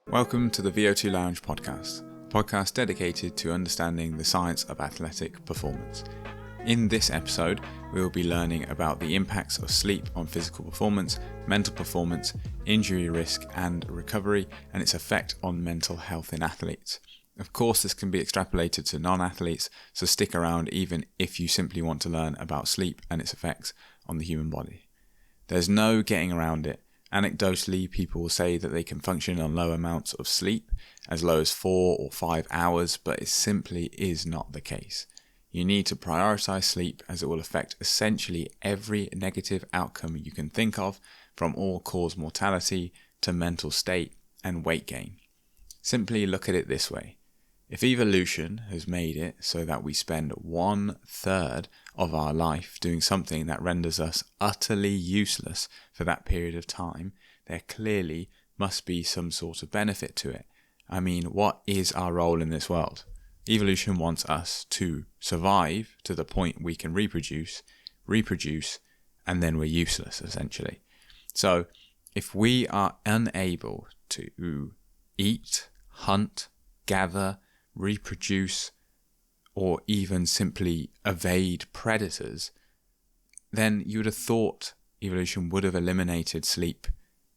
Welcome to the VO2 Lounge podcast, a podcast dedicated to understanding the science of athletic performance. In this episode, we will be learning about the impacts of sleep on physical performance, mental performance, injury risk and recovery, and its effect on mental health in athletes. Of course, this can be extrapolated to non-athletes, so stick around even if you simply want to learn about sleep and its effects on the human body. There's no getting around it. Anecdotally, people will say that they can function on low amounts of sleep, as low as 4 or 5 hours, but it simply is not the case. You need to prioritize sleep as it will affect essentially every negative outcome you can think of, from all-cause mortality to mental state and weight gain. Simply look at it this way. If evolution has made it so that we spend 1/3 of our life doing something that renders us utterly useless for that period of time, there clearly must be some sort of benefit to it. I mean, what is our role in this world? Evolution wants us to survive to the point we can reproduce, and then we're useless, essentially. So, if we are unable to eat, hunt, gather, reproduce, or even simply evade predators, then you would have thought evolution would have eliminated sleep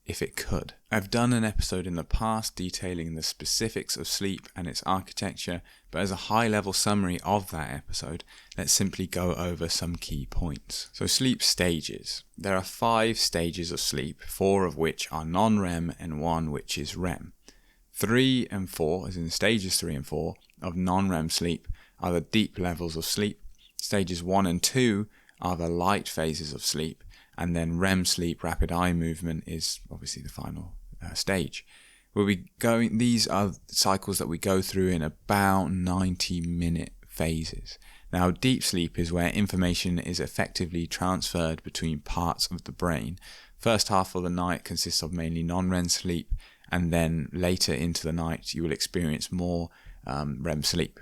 if it could. I've done an episode in the past detailing the specifics of sleep and its architecture, but as a high-level summary of that episode, let's simply go over some key points. So sleep stages. There are 5 stages of sleep, 4 of which are non-REM and 1 which is REM. 3 and 4, as in stages 3 and 4 of non-REM sleep, are the deep levels of sleep. Stages 1 and 2 are the light phases of sleep, and then REM sleep, rapid eye movement, is obviously the final stage. These are cycles that we go through in about 90-minute phases. Now, deep sleep is where information is effectively transferred between parts of the brain. First half of the night consists of mainly non-REM sleep, and then later into the night you will experience more REM sleep.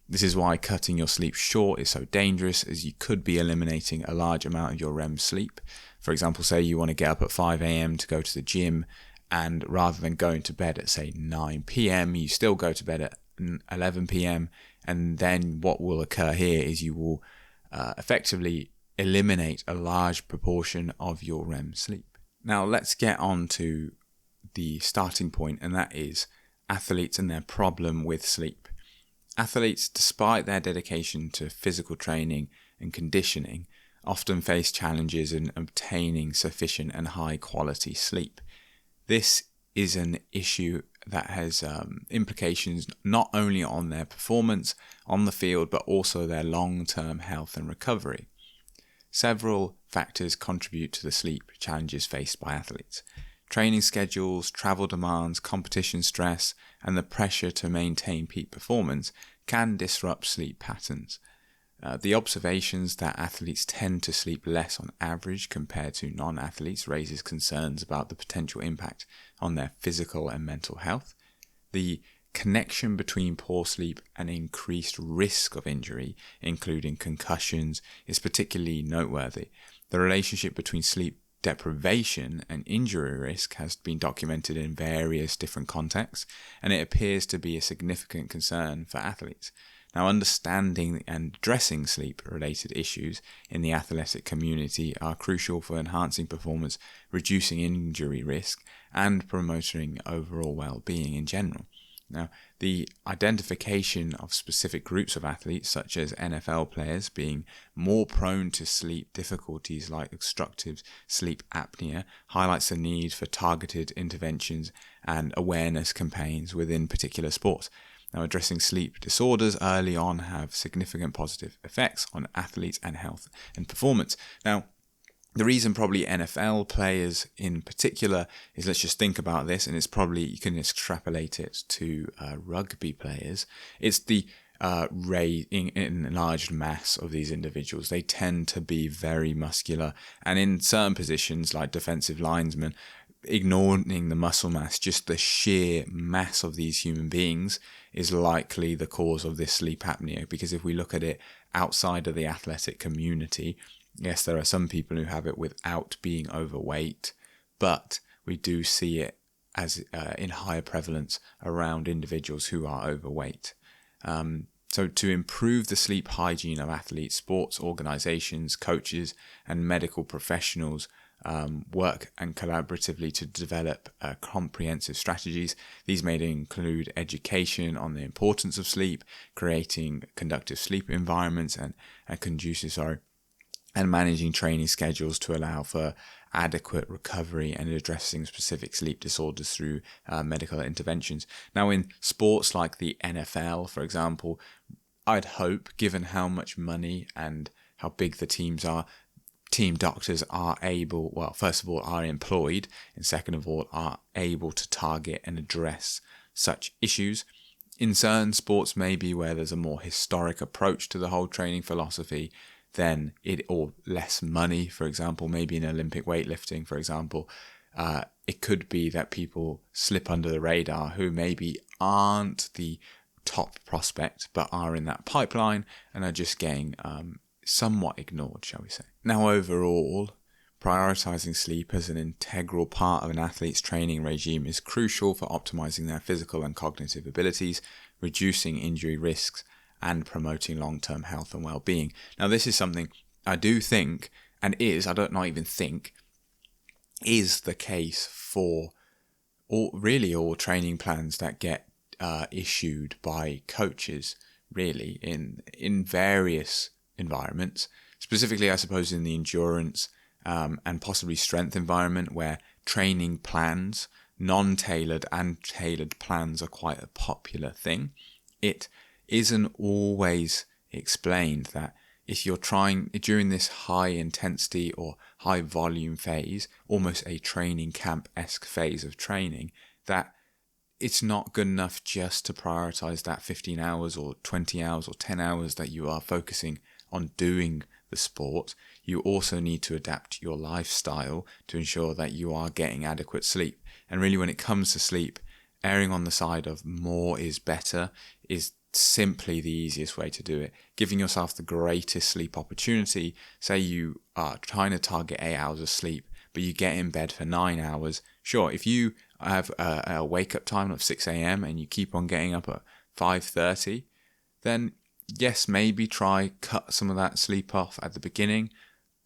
This is why cutting your sleep short is so dangerous, as you could be eliminating a large amount of your REM sleep. For example, say you want to get up at 5 a.m. to go to the gym, and rather than going to bed at say 9 p.m, you still go to bed at 11 p.m, and then what will occur here is you will effectively eliminate a large proportion of your REM sleep. Now let's get on to the starting point, and that is athletes and their problem with sleep. Athletes, despite their dedication to physical training and conditioning, often face challenges in obtaining sufficient and high quality sleep. This is an issue that has implications not only on their performance on the field, but also their long-term health and recovery. Several factors contribute to the sleep challenges faced by athletes. Training schedules, travel demands, competition stress, and the pressure to maintain peak performance can disrupt sleep patterns. The observations that athletes tend to sleep less on average compared to non-athletes raises concerns about the potential impact on their physical and mental health. The connection between poor sleep and increased risk of injury, including concussions, is particularly noteworthy. The relationship between sleep deprivation and injury risk has been documented in various different contexts, and it appears to be a significant concern for athletes. Now, understanding and addressing sleep-related issues in the athletic community are crucial for enhancing performance, reducing injury risk, and promoting overall well-being in general. Now, the identification of specific groups of athletes, such as NFL players, being more prone to sleep difficulties like obstructive sleep apnea, highlights the need for targeted interventions and awareness campaigns within particular sports. Now, addressing sleep disorders early on have significant positive effects on athletes and health and performance. Now, the reason probably NFL players in particular is, let's just think about this, and it's probably, you can extrapolate it to rugby players. It's the enlarged mass of these individuals. They tend to be very muscular, and in certain positions like defensive linesmen, ignoring the muscle mass, just the sheer mass of these human beings is likely the cause of this sleep apnea. Because if we look at it outside of the athletic community, yes, there are some people who have it without being overweight, but we do see it as in higher prevalence around individuals who are overweight. So to improve the sleep hygiene of athletes, sports organizations, coaches, and medical professionals work and collaboratively to develop comprehensive strategies. These may include education on the importance of sleep, creating conducive sleep environments and managing training schedules to allow for adequate recovery and addressing specific sleep disorders through medical interventions. Now, in sports like the NFL, for example, I'd hope, given how much money and how big the teams are, team doctors are able, well, first of all, are employed, and second of all, are able to target and address such issues. In certain sports, maybe where there's a more historic approach to the whole training philosophy, then or less money, for example, maybe in Olympic weightlifting, for example, it could be that people slip under the radar who maybe aren't the top prospect, but are in that pipeline and are just getting somewhat ignored, shall we say. Now, overall, prioritizing sleep as an integral part of an athlete's training regime is crucial for optimizing their physical and cognitive abilities, reducing injury risks, and promoting long-term health and well-being. Now, this is something I do think, and is the case for all training plans that get issued by coaches, really, in various environments, specifically, I suppose, in the endurance and possibly strength environment, where training plans, non-tailored and tailored plans, are quite a popular thing. It isn't always explained that if you're trying during this high intensity or high volume phase, almost a training camp-esque phase of training, that it's not good enough just to prioritize that 15 hours or 20 hours or 10 hours that you are focusing on doing the sport. You also need to adapt your lifestyle to ensure that you are getting adequate sleep. And really, when it comes to sleep, erring on the side of more is better is simply the easiest way to do it. Giving yourself the greatest sleep opportunity. Say you are trying to target 8 hours of sleep, but you get in bed for 9 hours. Sure, if you have a wake-up time of 6 a.m. and you keep on getting up at 5:30, then yes, maybe try cut some of that sleep off at the beginning,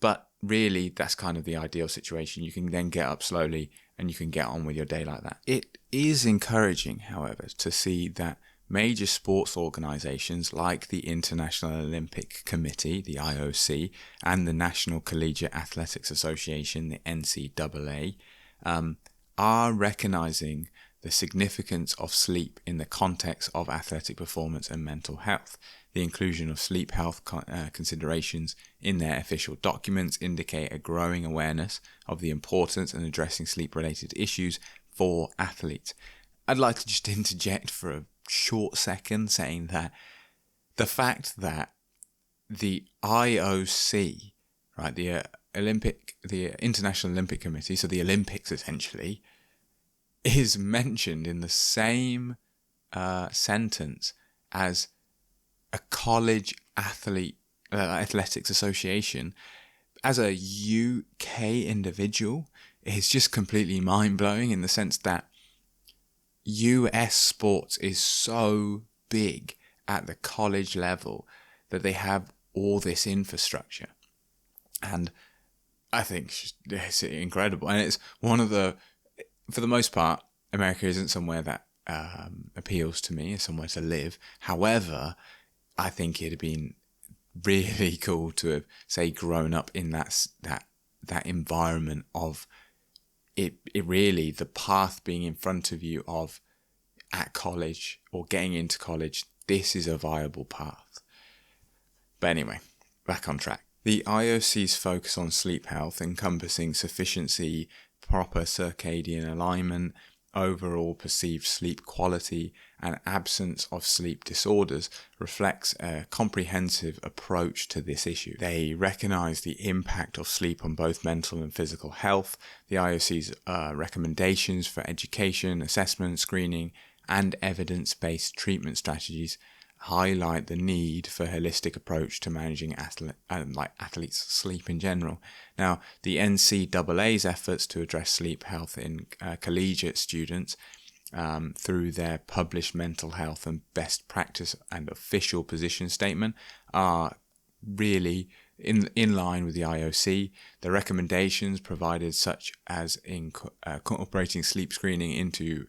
but really that's kind of the ideal situation. You can then get up slowly and you can get on with your day like that. It is encouraging, however, to see that major sports organizations like the International Olympic Committee, the IOC, and the National Collegiate Athletics Association, the NCAA, are recognizing the significance of sleep in the context of athletic performance and mental health. The inclusion of sleep health considerations in their official documents indicate a growing awareness of the importance in addressing sleep-related issues for athletes. I'd like to just interject for a short second, saying that the fact that the IOC, right, the International Olympic Committee, so the Olympics essentially, is mentioned in the same sentence as a college athletics association as a UK individual is just completely mind-blowing, in the sense that US sports is so big at the college level that they have all this infrastructure. And I think it's incredible. And it's one of the, for the most part, America isn't somewhere that appeals to me as somewhere to live. However, I think it'd have been really cool to have, say, grown up in that environment of it really, the path being in front of you of at college or getting into college, this is a viable path. But anyway, back on track. The IOC's focus on sleep health, encompassing sufficiency, proper circadian alignment, overall perceived sleep quality, and absence of sleep disorders, reflects a comprehensive approach to this issue. They recognise the impact of sleep on both mental and physical health. The IOC's recommendations for education, assessment, screening, and evidence-based treatment strategies highlight the need for a holistic approach to managing athletes' sleep in general. Now, the NCAA's efforts to address sleep health in collegiate students through their published mental health and best practice and official position statement are really in line with the IOC. The recommendations provided, such as incorporating sleep screening into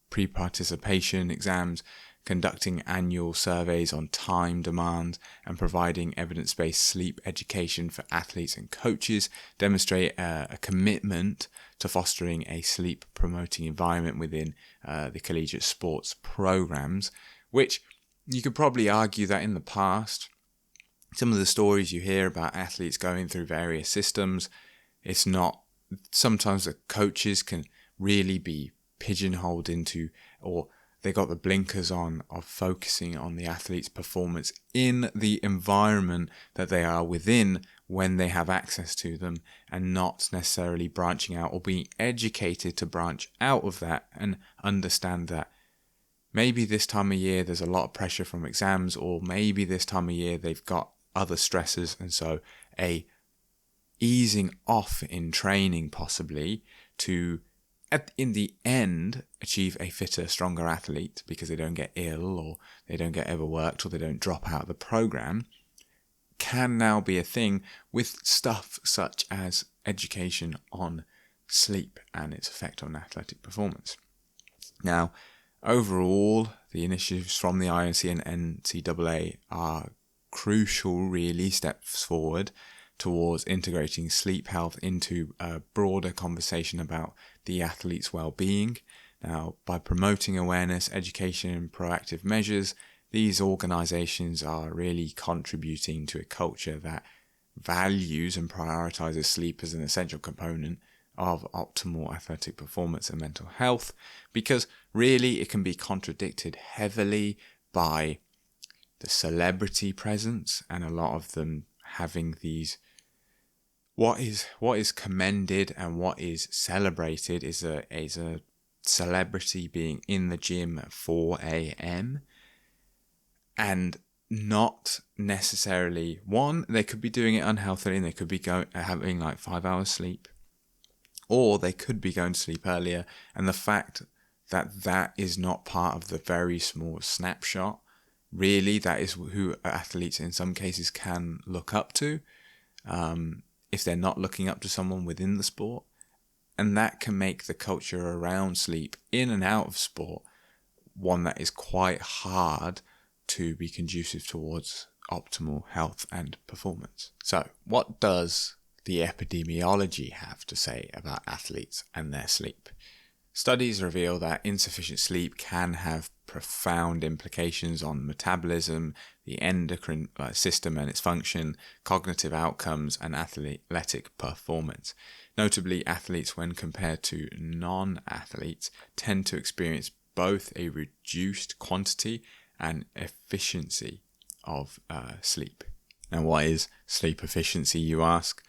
pre-participation exams, conducting annual surveys on time demand, and providing evidence-based sleep education for athletes and coaches, demonstrate a commitment to fostering a sleep-promoting environment within the collegiate sports programs, which you could probably argue that in the past, some of the stories you hear about athletes going through various systems, sometimes the coaches can really be pigeonholed into, or they got the blinkers on of focusing on the athlete's performance in the environment that they are within when they have access to them, and not necessarily branching out or being educated to branch out of that and understand that maybe this time of year there's a lot of pressure from exams, or maybe this time of year they've got other stresses, and so a easing off in training possibly to in the end achieve a fitter, stronger athlete, because they don't get ill or they don't get overworked or they don't drop out of the program, can now be a thing with stuff such as education on sleep and its effect on athletic performance. Now, overall, the initiatives from the IOC and NCAA are crucial, really, steps forward towards integrating sleep health into a broader conversation about the athlete's well-being. Now, by promoting awareness, education, and proactive measures, these organizations are really contributing to a culture that values and prioritizes sleep as an essential component of optimal athletic performance and mental health, because really it can be contradicted heavily by the celebrity presence, and a lot of them having these what is commended and what is celebrated is a celebrity being in the gym at 4 a.m. and not necessarily, one, they could be doing it unhealthily and they could be having like 5 hours sleep, or they could be going to sleep earlier, and the fact that is not part of the very small snapshot, really, that is who athletes in some cases can look up to, if they're not looking up to someone within the sport. And that can make the culture around sleep in and out of sport one that is quite hard to be conducive towards optimal health and performance. So, what does the epidemiology have to say about athletes and their sleep? Studies reveal that insufficient sleep can have profound implications on metabolism, the endocrine system and its function, cognitive outcomes, and athletic performance. Notably, athletes, when compared to non-athletes, tend to experience both a reduced quantity and efficiency of sleep. Now, what is sleep efficiency, you ask?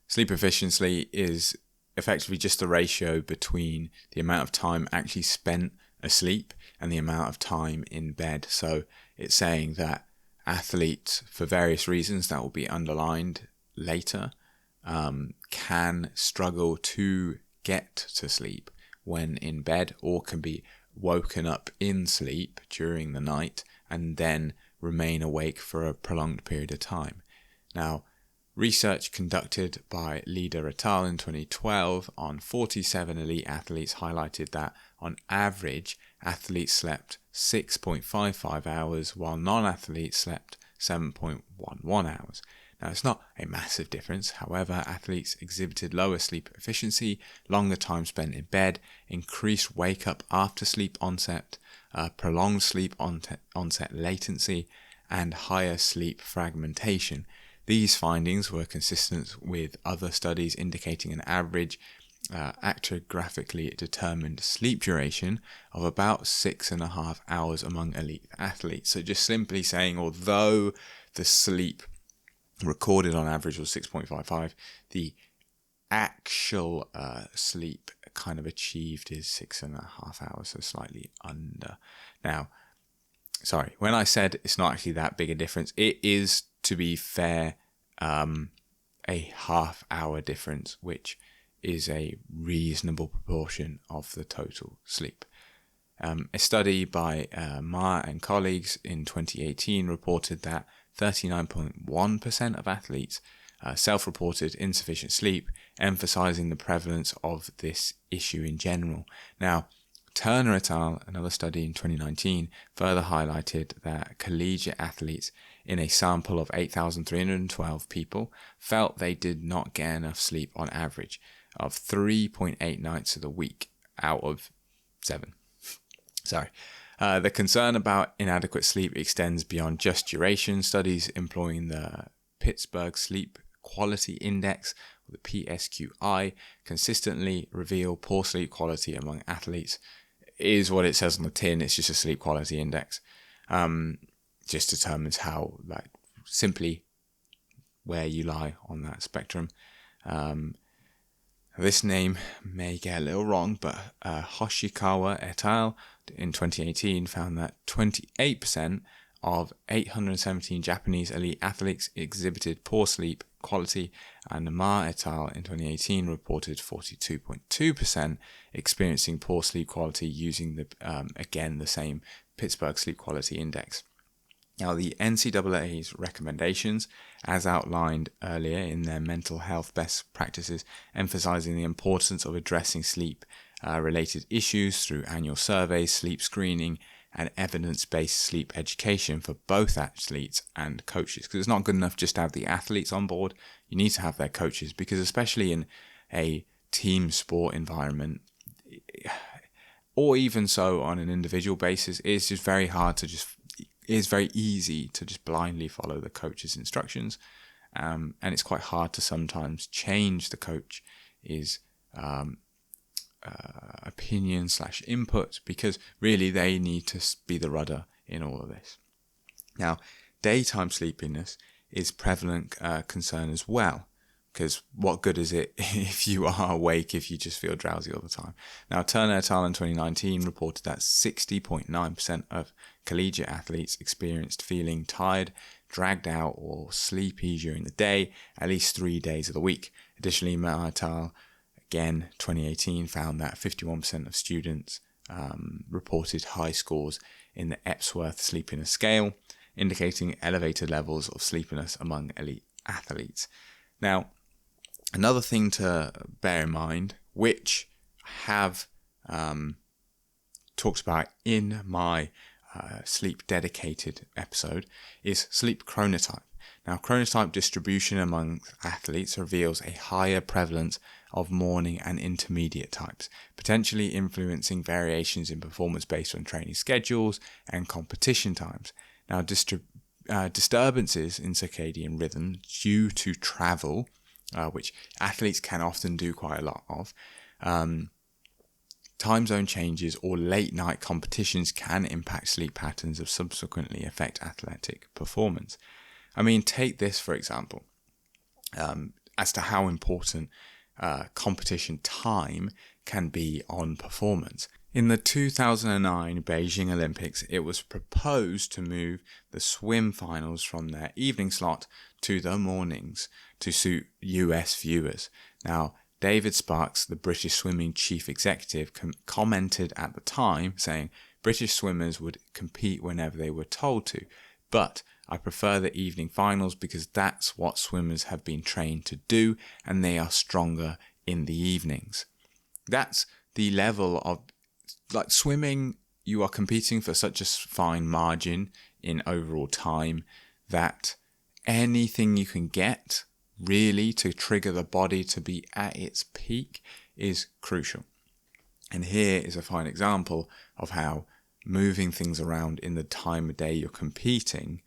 Sleep efficiency is effectively just the ratio between the amount of time actually spent asleep and the amount of time in bed. So it's saying that athletes, for various reasons that will be underlined later, can struggle to get to sleep when in bed, or can be woken up in sleep during the night and then remain awake for a prolonged period of time. Now, research conducted by Leader et al. In 2012 on 47 elite athletes highlighted that, on average, athletes slept 6.55 hours while non-athletes slept 7.11 hours. Now, it's not a massive difference. However, athletes exhibited lower sleep efficiency, longer time spent in bed, increased wake-up after sleep onset, prolonged sleep onset latency, and higher sleep fragmentation. These findings were consistent with other studies indicating an average actigraphically determined sleep duration of about 6.5 hours among elite athletes. So just simply saying, although the sleep recorded on average was 6.55, the actual sleep kind of achieved is 6.5 hours, so slightly under. Now, sorry, when I said it's not actually that big a difference, it is, to be fair, a half-hour difference, which is a reasonable proportion of the total sleep. A study by Ma and colleagues in 2018 reported that 39.1% of athletes self-reported insufficient sleep, emphasizing the prevalence of this issue in general. Now, Turner et al., another study in 2019, further highlighted that collegiate athletes in a sample of 8,312 people felt they did not get enough sleep on average of 3.8 nights of the week out of 7. The concern about inadequate sleep extends beyond just duration. Studies employing the Pittsburgh Sleep Quality Index, or the PSQI, consistently reveal poor sleep quality among athletes. It is what it says on the tin. It's just a sleep quality index. Just determines how, simply where you lie on that spectrum. This name may get a little wrong, but Hoshikawa et al. In 2018 found that 28% of 817 Japanese elite athletes exhibited poor sleep quality, and Ma et al. In 2018 reported 42.2% experiencing poor sleep quality using the same Pittsburgh Sleep Quality Index. Now, the NCAA's recommendations, as outlined earlier in their mental health best practices, emphasizing the importance of addressing sleep-related issues through annual surveys, sleep screening, and evidence-based sleep education for both athletes and coaches. Because it's not good enough just to have the athletes on board. You need to have their coaches, because especially in a team sport environment, or even so on an individual basis, it's just very hard to it's very easy to just blindly follow the coach's instructions, and it's quite hard to sometimes change the coach's opinion / input, because really they need to be the rudder in all of this. Now, daytime sleepiness is prevalent concern as well, because what good is it if you are awake if you just feel drowsy all the time? Now, Turner et al. In 2019 reported that 60.9% of collegiate athletes experienced feeling tired, dragged out, or sleepy during the day, at least 3 days of the week. Additionally, Ma et al. Again, 2018 found that 51% of students reported high scores in the Epworth Sleepiness Scale, indicating elevated levels of sleepiness among elite athletes. Now, another thing to bear in mind, which I have talked about in my sleep dedicated episode, is sleep chronotype. Now, chronotype distribution among athletes reveals a higher prevalence of morning and intermediate types, potentially influencing variations in performance based on training schedules and competition times. Now, disturbances in circadian rhythm due to travel, which athletes can often do quite a lot of, time zone changes or late night competitions can impact sleep patterns and subsequently affect athletic performance. I mean, take this for example, as to how important competition time can be on performance. In the 2009 Beijing Olympics, it was proposed to move the swim finals from their evening slot to the mornings to suit US viewers. Now, David Sparks, the British swimming chief executive, commented at the time saying British swimmers would compete whenever they were told to, but I prefer the evening finals because that's what swimmers have been trained to do, and they are stronger in the evenings. That's the level of, swimming, you are competing for such a fine margin in overall time that anything you can get really to trigger the body to be at its peak is crucial. And here is a fine example of how moving things around in the time of day you're competing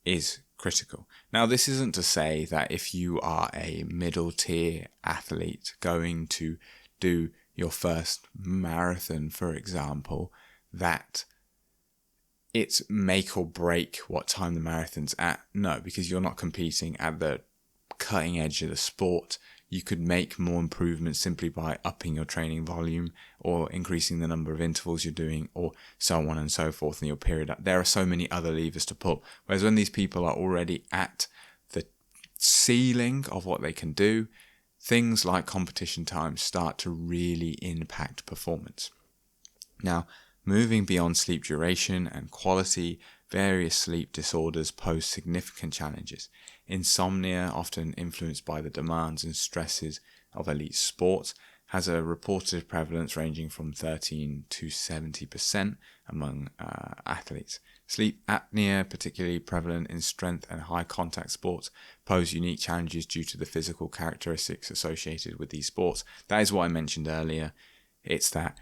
is critical. Now, this isn't to say that if you are a middle tier athlete going to do your first marathon, for example, that it's make or break what time the marathon's at. No, because you're not competing at the cutting edge of the sport. you could make more improvements simply by upping your training volume or increasing the number of intervals you're doing, or so on and so forth in your period. There are so many other levers to pull. Whereas when these people are already at the ceiling of what they can do, things like competition times start to really impact performance. Now, moving beyond sleep duration and quality, various sleep disorders pose significant challenges. Insomnia, often influenced by the demands and stresses of elite sports, has a reported prevalence ranging from 13 to 70% among athletes. Sleep apnea, particularly prevalent in strength and high contact sports, pose unique challenges due to the physical characteristics associated with these sports. That is what I mentioned earlier. It's that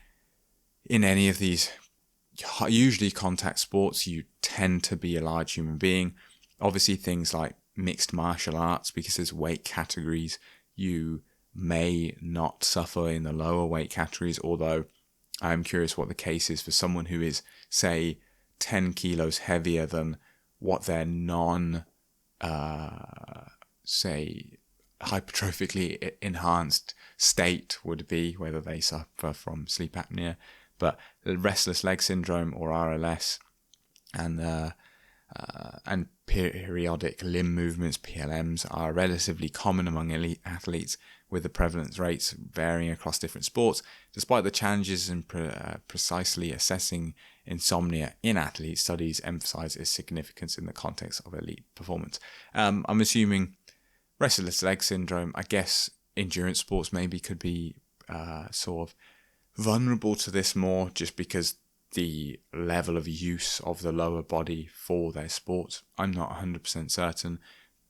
in any of these usually contact sports, you tend to be a large human being. Obviously, things like mixed martial arts, because there's weight categories, you may not suffer in the lower weight categories, although I'm curious what the case is for someone who is, say, 10 kilos heavier than what their say, hypertrophically enhanced state would be, whether they suffer from sleep apnea. But restless leg syndrome, or RLS, and periodic limb movements, PLMs, are relatively common among elite athletes, with the prevalence rates varying across different sports. Despite the challenges in precisely assessing insomnia in athletes, studies emphasize its significance in the context of elite performance. I'm assuming restless leg syndrome, I guess endurance sports maybe could be sort of vulnerable to this more, just because the level of use of the lower body for their sports. I'm not 100% certain,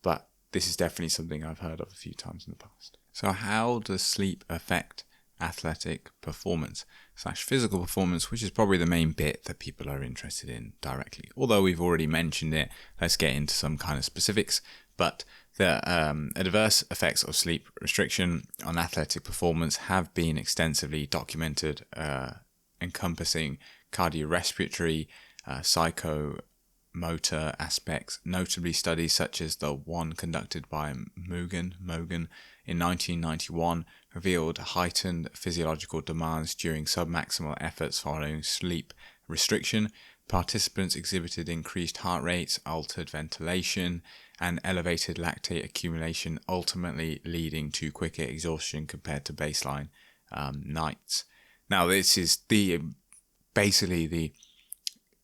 but this is definitely something I've heard of a few times in the past. So how does sleep affect athletic performance / physical performance, which is probably the main bit that people are interested in directly? Although we've already mentioned it, let's get into some kind of specifics. But the adverse effects of sleep restriction on athletic performance have been extensively documented, encompassing cardiorespiratory, psychomotor aspects, notably studies such as the one conducted by Mogan in 1991 revealed heightened physiological demands during submaximal efforts following sleep restriction. Participants exhibited increased heart rates, altered ventilation, and elevated lactate accumulation, ultimately leading to quicker exhaustion compared to baseline nights. Now, this is basically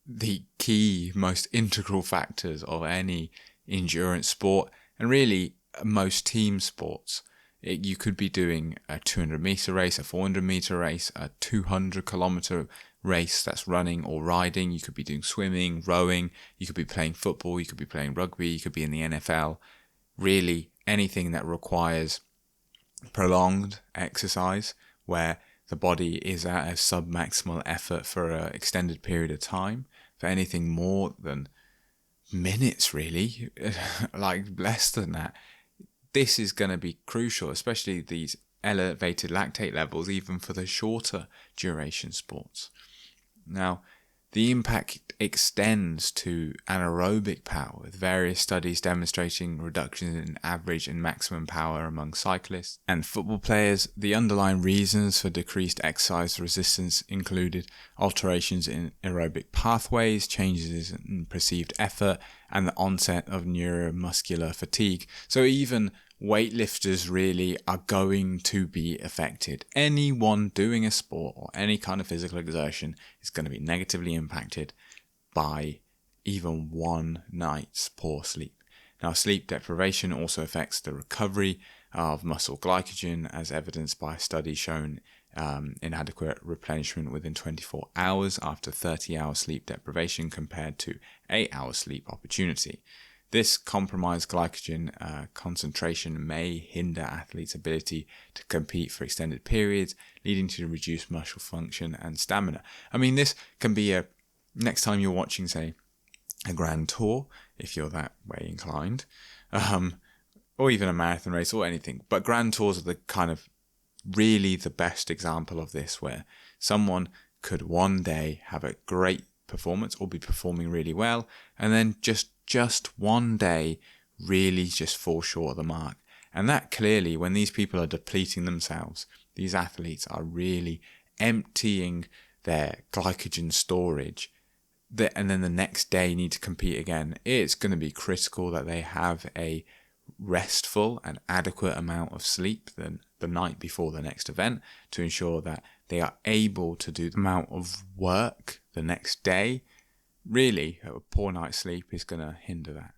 the key, most integral factors of any endurance sport, and really most team sports. You could be doing a 200-meter race, a 400-meter race, a 200-kilometer race that's running or riding. You could be doing swimming, rowing. You could be playing football. You could be playing rugby. You could be in the NFL. Really, anything that requires prolonged exercise where the body is at a submaximal effort for an extended period of time, for anything more than minutes, really, like less than that. This is going to be crucial, especially these elevated lactate levels, even for the shorter duration sports. Now, the impact extends to anaerobic power, with various studies demonstrating reductions in average and maximum power among cyclists and football players. The underlying reasons for decreased exercise resistance included alterations in aerobic pathways, changes in perceived effort, and the onset of neuromuscular fatigue. So even weightlifters really are going to be affected. Anyone doing a sport or any kind of physical exertion is going to be negatively impacted by even one night's poor sleep. Now, sleep deprivation also affects the recovery of muscle glycogen, as evidenced by a study showing inadequate replenishment within 24 hours after 30-hour sleep deprivation compared to 8-hour sleep opportunity. This compromised glycogen concentration may hinder athletes' ability to compete for extended periods, leading to reduced muscle function and stamina. I mean, this can be next time you're watching, say, a Grand Tour, if you're that way inclined, or even a marathon race or anything. But Grand Tours are the kind of really the best example of this, where someone could one day have a great performance or be performing really well, and then just one day really just fall short of the mark. And that clearly, when these people are depleting themselves, these athletes are really emptying their glycogen storage, and then the next day need to compete again. It's going to be critical that they have a restful and adequate amount of sleep the night before the next event to ensure that they are able to do the amount of work the next day. Really, a poor night's sleep is going to hinder that.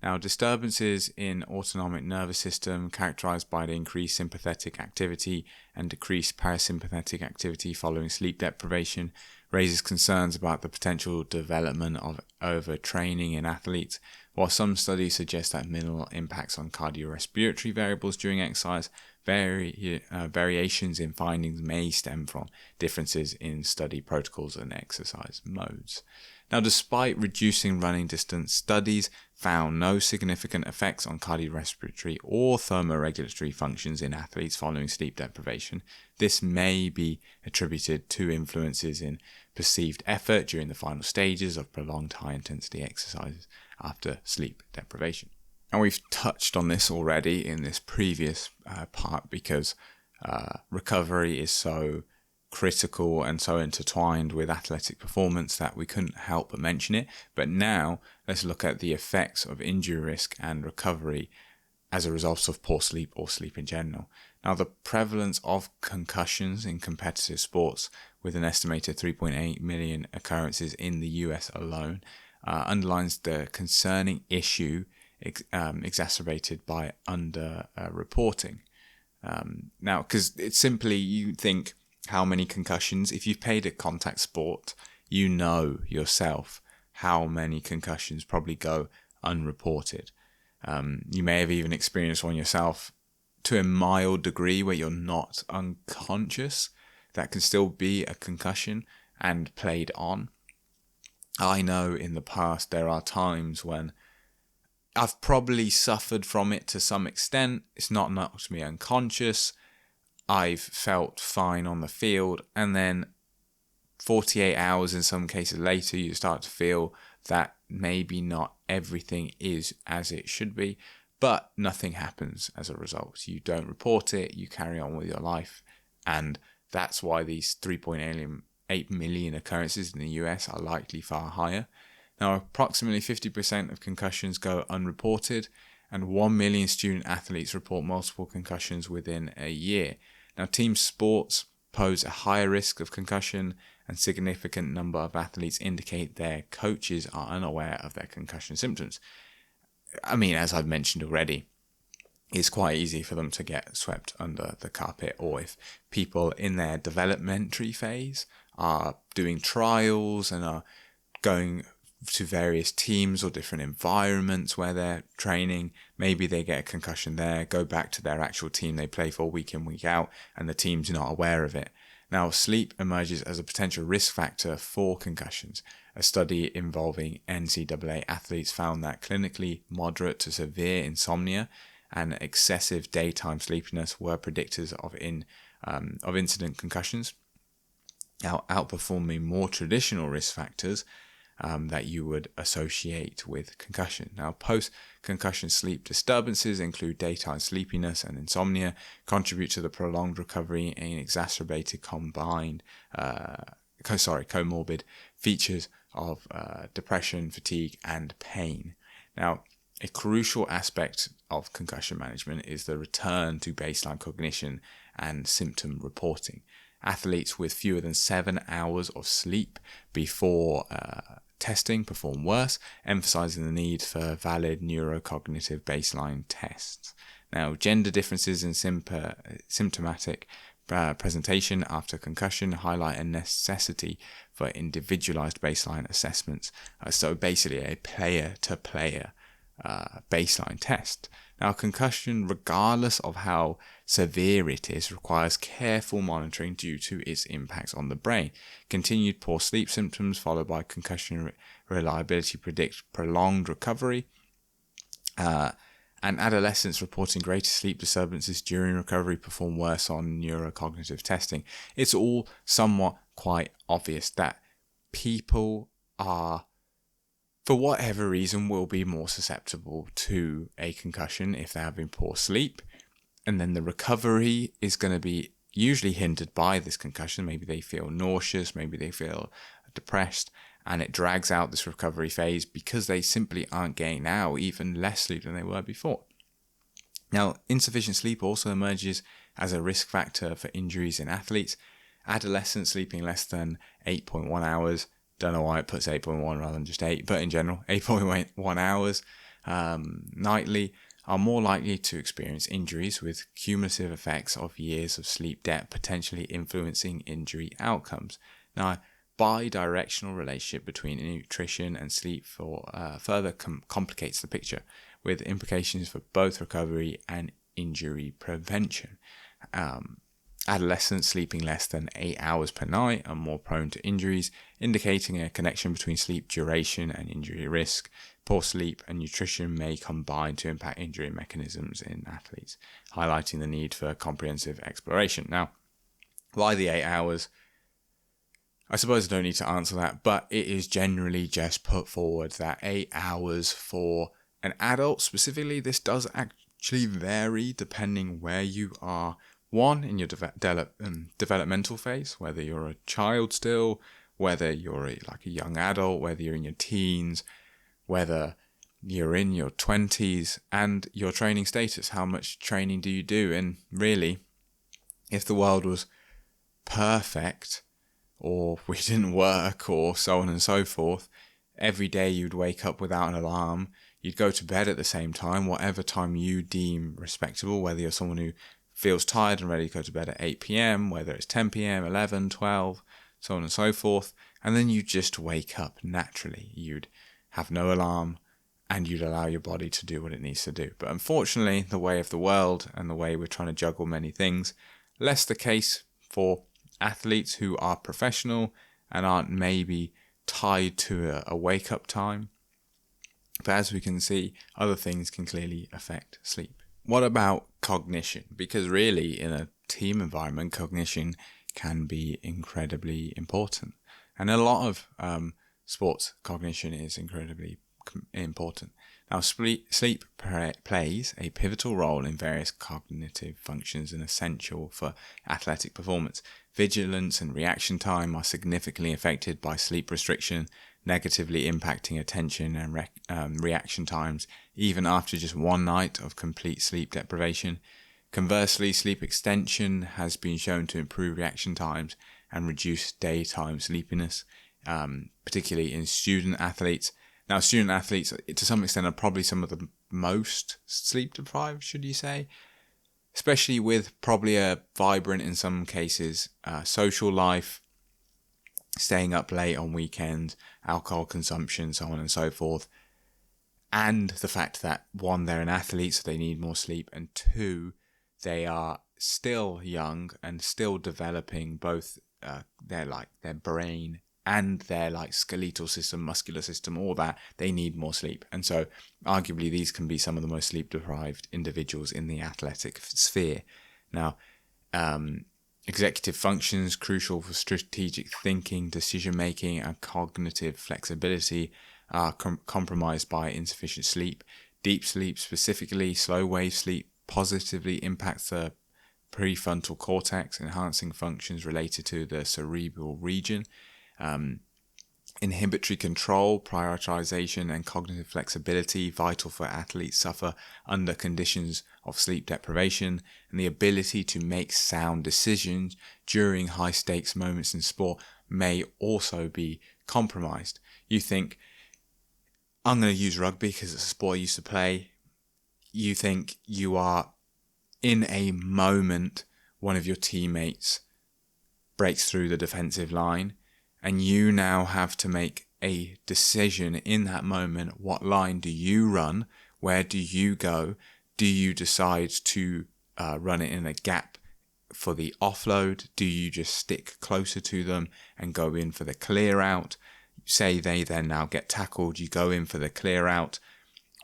Now, disturbances in autonomic nervous system characterized by the increased sympathetic activity and decreased parasympathetic activity following sleep deprivation raises concerns about the potential development of overtraining in athletes. While some studies suggest that minimal impacts on cardiorespiratory variables during exercise, variations in findings may stem from differences in study protocols and exercise modes. Now, despite reducing running distance, studies found no significant effects on cardiorespiratory or thermoregulatory functions in athletes following sleep deprivation. This may be attributed to influences in perceived effort during the final stages of prolonged high-intensity exercises after sleep deprivation. And we've touched on this already in this previous part because recovery is so critical and so intertwined with athletic performance that we couldn't help but mention it. But now let's look at the effects of injury risk and recovery as a result of poor sleep or sleep in general. Now, the prevalence of concussions in competitive sports, with an estimated 3.8 million occurrences in the US alone, underlines the concerning issue exacerbated by under-reporting. Now, because it's simply, you think, how many concussions? If you've played a contact sport, you know yourself how many concussions probably go unreported. You may have even experienced one yourself to a mild degree where you're not unconscious. That can still be a concussion and played on. I know in the past there are times when I've probably suffered from it to some extent. It's not knocked me unconscious. I've felt fine on the field, and then 48 hours in some cases later, you start to feel that maybe not everything is as it should be, but nothing happens as a result. You don't report it, you carry on with your life, and that's why these 3.8 million occurrences in the US are likely far higher. Now, approximately 50% of concussions go unreported, and 1 million student athletes report multiple concussions within a year. Now, team sports pose a higher risk of concussion, and significant number of athletes indicate their coaches are unaware of their concussion symptoms. I mean, as I've mentioned already, it's quite easy for them to get swept under the carpet, or if people in their developmentary phase are doing trials and are going to various teams or different environments where they're training, maybe they get a concussion there, go back to their actual team they play for week in, week out, and the team's not aware of it. Now, sleep emerges as a potential risk factor for concussions. A study involving NCAA athletes found that clinically moderate to severe insomnia and excessive daytime sleepiness were predictors of incident concussions, now outperforming more traditional risk factors that you would associate with concussion. Now, post-concussion sleep disturbances include daytime sleepiness and insomnia, contribute to the prolonged recovery and exacerbated comorbid features of depression, fatigue, and pain. Now, a crucial aspect of concussion management is the return to baseline cognition and symptom reporting. Athletes with fewer than 7 hours of sleep before testing perform worse, emphasizing the need for valid neurocognitive baseline tests. Now, gender differences in symptomatic presentation after concussion highlight a necessity for individualized baseline assessments. So basically a player-to-player baseline test. Now, concussion, regardless of how severe it is, requires careful monitoring due to its impacts on the brain. Continued poor sleep symptoms followed by concussion reliability predict prolonged recovery. And adolescents reporting greater sleep disturbances during recovery perform worse on neurocognitive testing. It's all somewhat quite obvious that people are, for whatever reason, will be more susceptible to a concussion if they're having poor sleep. And then the recovery is going to be usually hindered by this concussion. Maybe they feel nauseous, maybe they feel depressed, and it drags out this recovery phase because they simply aren't getting now even less sleep than they were before. Now, insufficient sleep also emerges as a risk factor for injuries in athletes. Adolescents sleeping less than 8.1 hours, don't know why it puts 8.1 rather than just 8, but in general, 8.1 hours nightly are more likely to experience injuries, with cumulative effects of years of sleep debt potentially influencing injury outcomes. Now, bi-directional relationship between nutrition and sleep further complicates the picture, with implications for both recovery and injury prevention. Adolescents sleeping less than 8 hours per night are more prone to injuries, indicating a connection between sleep duration and injury risk. Poor sleep and nutrition may combine to impact injury mechanisms in athletes, highlighting the need for comprehensive exploration. Now, why the 8 hours? I suppose I don't need to answer that, but it is generally just put forward that 8 hours for an adult specifically, this does actually vary depending where you are. One, in your developmental phase, whether you're a child still, whether you're a young adult, whether you're in your teens, whether you're in your 20s, and your training status. How much training do you do? And really, if the world was perfect, or we didn't work, or so on and so forth, every day you'd wake up without an alarm, you'd go to bed at the same time, whatever time you deem respectable, whether you're someone who feels tired and ready to go to bed at 8 p.m, whether it's 10 p.m, 11, 12, so on and so forth, and then you just wake up naturally. You'd have no alarm, and you'd allow your body to do what it needs to do. But unfortunately, the way of the world and the way we're trying to juggle many things, less the case for athletes who are professional and aren't maybe tied to a wake-up time. But as we can see, other things can clearly affect sleep. What about cognition? Because really, in a team environment, cognition can be incredibly important. And a lot of sports cognition is incredibly important. Now, sleep plays a pivotal role in various cognitive functions and essential for athletic performance. Vigilance and reaction time are significantly affected by sleep restriction, negatively impacting attention and reaction times even after just one night of complete sleep deprivation. Conversely, sleep extension has been shown to improve reaction times and reduce daytime sleepiness, particularly in student athletes. Now, student athletes, to some extent, are probably some of the most sleep deprived, should you say? Especially with probably a vibrant, in some cases, social life, staying up late on weekends, alcohol consumption, so on and so forth. And the fact that, one, they're an athlete, so they need more sleep, and two, they are still young and still developing both their brain and their skeletal system, muscular system, all that. They need more sleep. And so arguably these can be some of the most sleep deprived individuals in the athletic sphere. Now, executive functions crucial for strategic thinking, decision making, and cognitive flexibility are compromised by insufficient sleep. Deep sleep, specifically slow wave sleep, positively impacts the prefrontal cortex, enhancing functions related to the cerebral region. Inhibitory control, prioritization, and cognitive flexibility, vital for athletes, suffer under conditions of sleep deprivation, and the ability to make sound decisions during high stakes moments in sport may also be compromised. You think, I'm going to use rugby because it's a sport I used to play. You think you are in a moment, one of your teammates breaks through the defensive line, and you now have to make a decision in that moment. What line do you run? Where do you go? Do you decide to run it in a gap for the offload? Do you just stick closer to them and go in for the clear out? Say they then now get tackled, you go in for the clear out,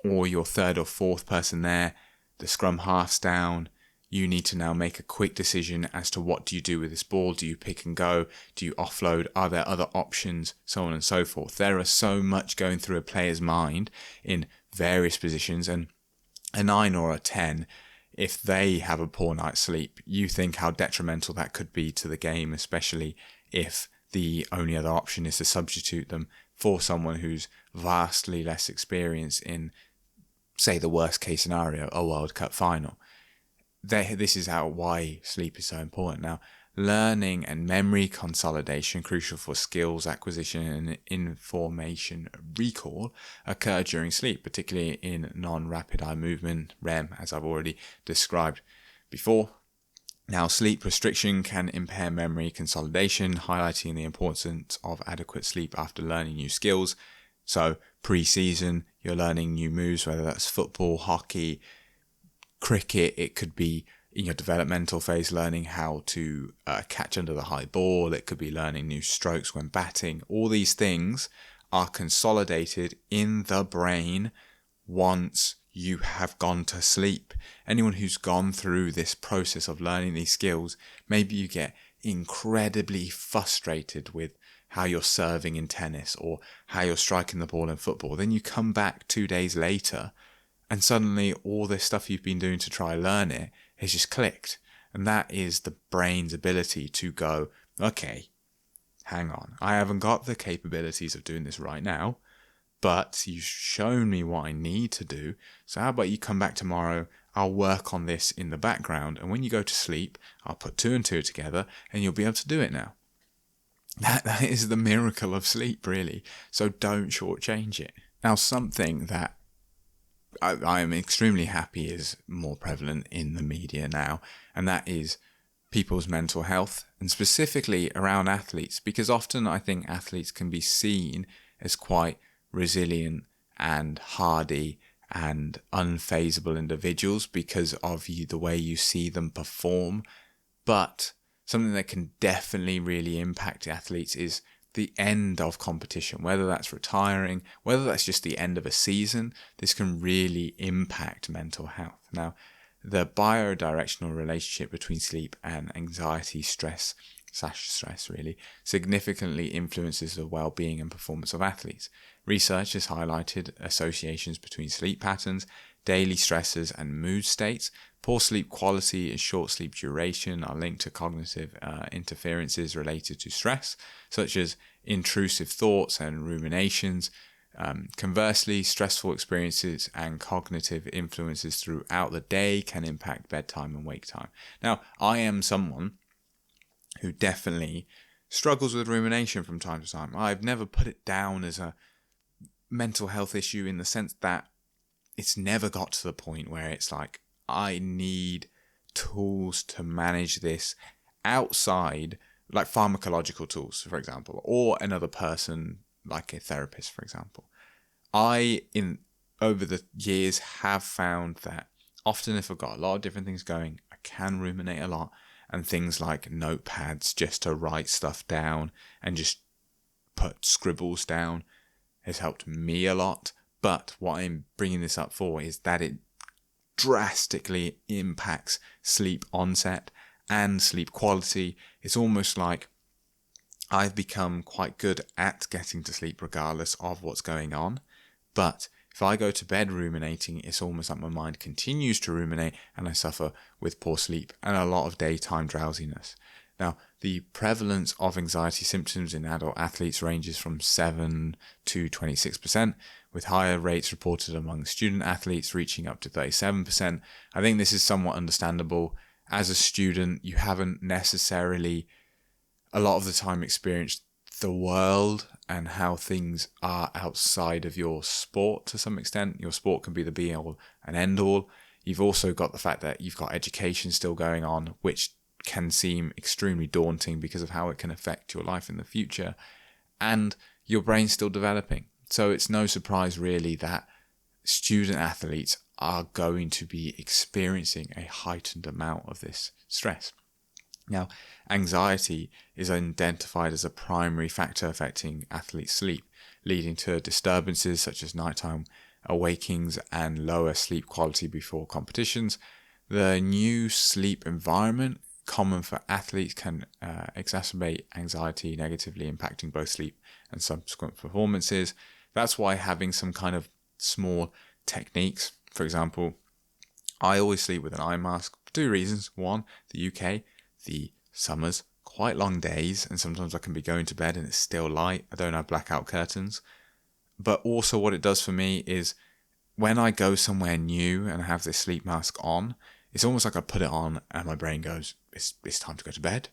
or your third or fourth person there, the scrum half's down. You need to now make a quick decision as to what do you do with this ball. Do you pick and go? Do you offload? Are there other options? So on and so forth. There is so much going through a player's mind in various positions, and a 9 or a 10 if they have a poor night's sleep, you think how detrimental that could be to the game, especially if the only other option is to substitute them for someone who's vastly less experienced in, say, the worst case scenario, a World Cup final. This is why sleep is so important. Now, learning and memory consolidation, crucial for skills acquisition and information recall, occur during sleep, particularly in non-rapid eye movement, REM, as I've already described before. Now, sleep restriction can impair memory consolidation, highlighting the importance of adequate sleep after learning new skills. So, pre-season, you're learning new moves, whether that's football, hockey, cricket. It could be in your developmental phase, learning how to catch under the high ball. It could be learning new strokes when batting. All these things are consolidated in the brain once you have gone to sleep. Anyone who's gone through this process of learning these skills, maybe you get incredibly frustrated with how you're serving in tennis or how you're striking the ball in football. Then you come back 2 days later and suddenly all this stuff you've been doing to try learn it has just clicked. And that is the brain's ability to go, okay, hang on, I haven't got the capabilities of doing this right now, but you've shown me what I need to do. So how about you come back tomorrow? I'll work on this in the background. And when you go to sleep, I'll put 2 and 2 together and you'll be able to do it now. That is the miracle of sleep, really. So don't shortchange it. Now, something that I am extremely happy is more prevalent in the media now, and that is people's mental health, and specifically around athletes, because often I think athletes can be seen as quite resilient and hardy and unfazable individuals because of the way you see them perform. But something that can definitely really impact athletes is the end of competition, whether that's retiring, whether that's just the end of a season. This can really impact mental health. Now, the biodirectional relationship between sleep and anxiety, stress really, significantly influences the well-being and performance of athletes. Research has highlighted associations between sleep patterns, daily stresses, and mood states. Poor sleep quality and short sleep duration are linked to cognitive interferences related to stress, such as intrusive thoughts and ruminations. Conversely, stressful experiences and cognitive influences throughout the day can impact bedtime and wake time. Now, I am someone who definitely struggles with rumination from time to time. I've never put it down as a mental health issue in the sense that it's never got to the point where it's like, I need tools to manage this outside, like pharmacological tools, for example, or another person, like a therapist, for example. Over the years, have found that often if I've got a lot of different things going, I can ruminate a lot, and things like notepads just to write stuff down and just put scribbles down has helped me a lot. But what I'm bringing this up for is that it drastically impacts sleep onset and sleep quality. It's almost like I've become quite good at getting to sleep regardless of what's going on. But if I go to bed ruminating, it's almost like my mind continues to ruminate and I suffer with poor sleep and a lot of daytime drowsiness. Now, the prevalence of anxiety symptoms in adult athletes ranges from 7 to 26%, with higher rates reported among student athletes reaching up to 37%. I think this is somewhat understandable. As a student, you haven't necessarily a lot of the time experienced the world and how things are outside of your sport to some extent. Your sport can be the be all and end all. You've also got the fact that you've got education still going on, which can seem extremely daunting because of how it can affect your life in the future, and your brain's still developing. So it's no surprise really that student athletes are going to be experiencing a heightened amount of this stress. Now, anxiety is identified as a primary factor affecting athletes' sleep, leading to disturbances such as nighttime awakings and lower sleep quality before competitions. The new sleep environment common for athletes can exacerbate anxiety, negatively impacting both sleep and subsequent performances. That's why having some kind of small techniques, for example, I always sleep with an eye mask for two reasons. One, the UK, the summers, quite long days, and sometimes I can be going to bed and it's still light. I don't have blackout curtains. But also what it does for me is when I go somewhere new and I have this sleep mask on, it's almost like I put it on and my brain goes, it's time to go to bed.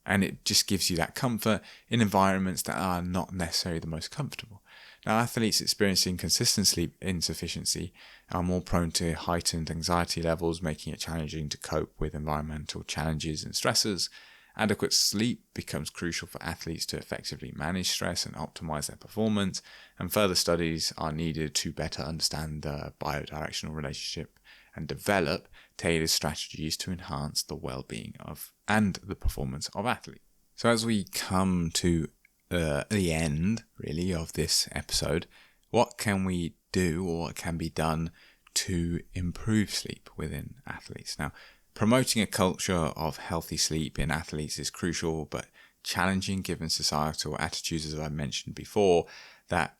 And it just gives you that comfort in environments that are not necessarily the most comfortable. Now, athletes experiencing consistent sleep insufficiency are more prone to heightened anxiety levels, making it challenging to cope with environmental challenges and stresses. Adequate sleep becomes crucial for athletes to effectively manage stress and optimize their performance, and further studies are needed to better understand the biodirectional relationship and develop tailored strategies to enhance the well-being of and the performance of athletes. So as we come to the end, really, of this episode, what can we do or what can be done to improve sleep within athletes? Now, promoting a culture of healthy sleep in athletes is crucial but challenging given societal attitudes, as I mentioned before, that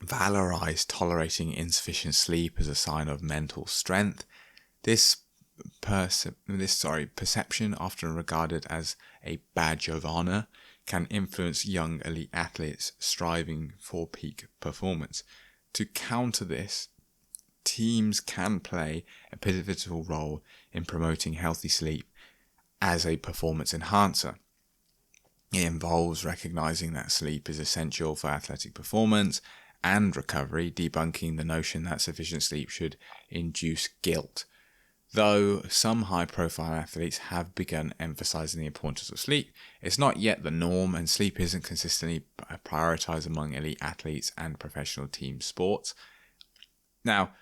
valorize tolerating insufficient sleep as a sign of mental strength. This perception, often regarded as a badge of honor, can influence young elite athletes striving for peak performance. To counter this, teams can play a pivotal role in promoting healthy sleep as a performance enhancer. It involves recognizing that sleep is essential for athletic performance and recovery, debunking the notion that sufficient sleep should induce guilt. Though some high-profile athletes have begun emphasizing the importance of sleep, it's not yet the norm, and sleep isn't consistently prioritized among elite athletes and professional team sports. Now,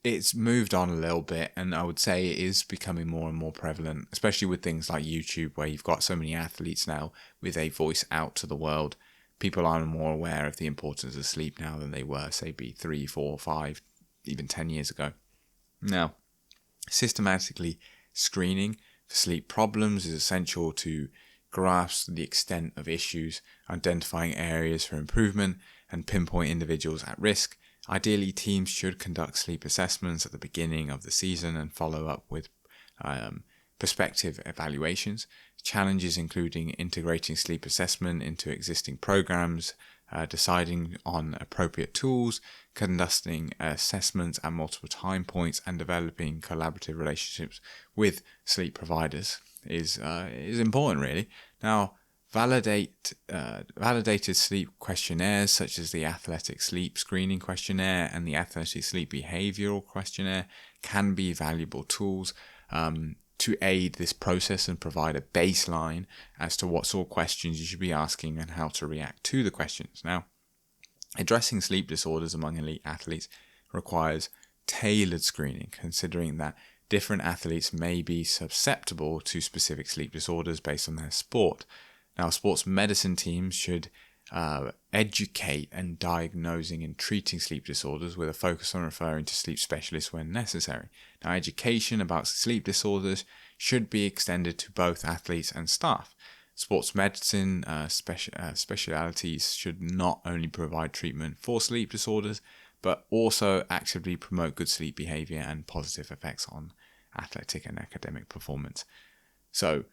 it's moved on a little bit, and I would say it is becoming more and more prevalent, especially with things like YouTube, where you've got so many athletes now with a voice out to the world. People are more aware of the importance of sleep now than they were, say, 3, 4, 5, even 10 years ago. Now, systematically screening for sleep problems is essential to grasp the extent of issues, identifying areas for improvement, and pinpoint individuals at risk. Ideally, teams should conduct sleep assessments at the beginning of the season and follow up with prospective evaluations. Challenges including integrating sleep assessment into existing programs, deciding on appropriate tools, conducting assessments at multiple time points, and developing collaborative relationships with sleep providers is important, really. Now, validated sleep questionnaires such as the Athletic Sleep Screening Questionnaire and the Athletic Sleep Behavioral Questionnaire can be valuable tools to aid this process and provide a baseline as to what sort of questions you should be asking and how to react to the questions. Now, addressing sleep disorders among elite athletes requires tailored screening, considering that different athletes may be susceptible to specific sleep disorders based on their sport. Now, sports medicine teams should educate and diagnosing and treating sleep disorders with a focus on referring to sleep specialists when necessary. Now, education about sleep disorders should be extended to both athletes and staff. Sports medicine specialities should not only provide treatment for sleep disorders, but also actively promote good sleep behavior and positive effects on athletic and academic performance. So,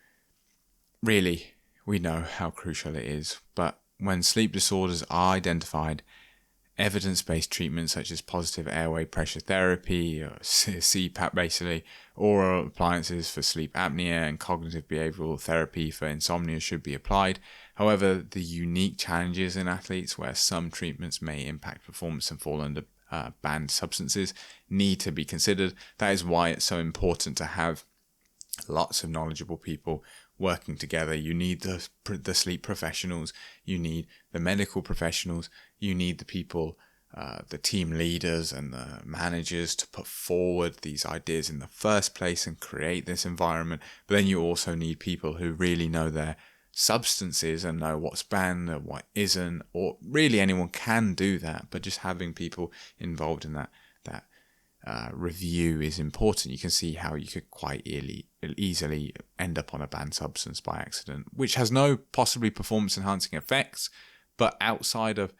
really, we know how crucial it is, but when sleep disorders are identified, evidence-based treatments such as positive airway pressure therapy, or CPAP basically, oral appliances for sleep apnea, and cognitive behavioral therapy for insomnia should be applied. However, the unique challenges in athletes where some treatments may impact performance and fall under banned substances need to be considered. That is why it's so important to have lots of knowledgeable people working together. You need the sleep professionals, you need the medical professionals, you need the people, the team leaders and the managers to put forward these ideas in the first place and create this environment. But then you also need people who really know their substances and know what's banned and what isn't, or really anyone can do that, but just having people involved in that review is important. You can see how you could quite easily end up on a banned substance by accident, which has no possibly performance enhancing effects, but outside of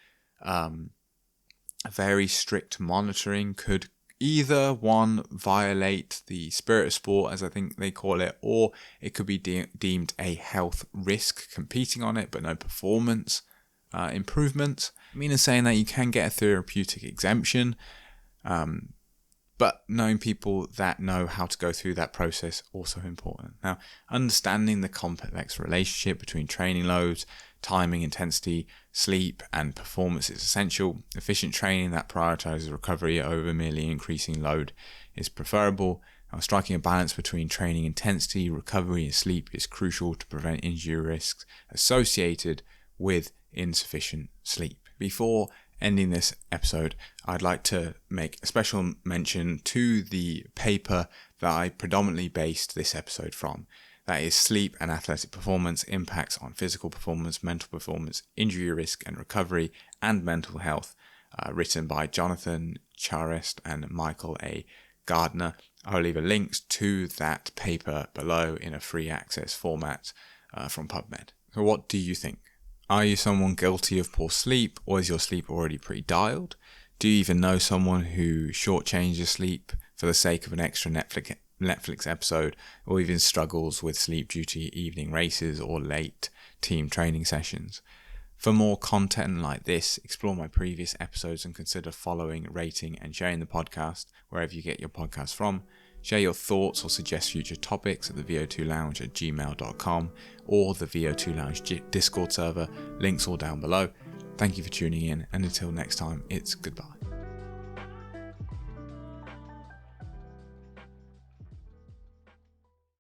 very strict monitoring could either one violate the spirit of sport, as I think they call it, or it could be deemed a health risk competing on it, but no performance improvement. Meaning saying that you can get a therapeutic exemption, but knowing people that know how to go through that process also important. Now, understanding the complex relationship between training loads, timing, intensity, sleep, and performance is essential. Efficient training that prioritizes recovery over merely increasing load is preferable. Now, striking a balance between training intensity, recovery, and sleep is crucial to prevent injury risks associated with insufficient sleep. Before ending this episode, I'd like to make a special mention to the paper that I predominantly based this episode from. That is Sleep and Athletic Performance, Impacts on Physical Performance, Mental Performance, Injury Risk and Recovery, and Mental Health, written by Jonathan Charest and Michael A. Gardner. I'll leave a link to that paper below in a free access format from PubMed. So what do you think? Are you someone guilty of poor sleep, or is your sleep already pretty dialed? Do you even know someone who shortchanges sleep for the sake of an extra Netflix episode, or even struggles with sleep due to evening races or late team training sessions? For more content like this, explore my previous episodes and consider following, rating, and sharing the podcast wherever you get your podcasts from. Share your thoughts or suggest future topics at the vo2lounge@gmail.com or the VO2 Lounge Discord server. Links all down below. Thank you for tuning in, and until next time, it's goodbye.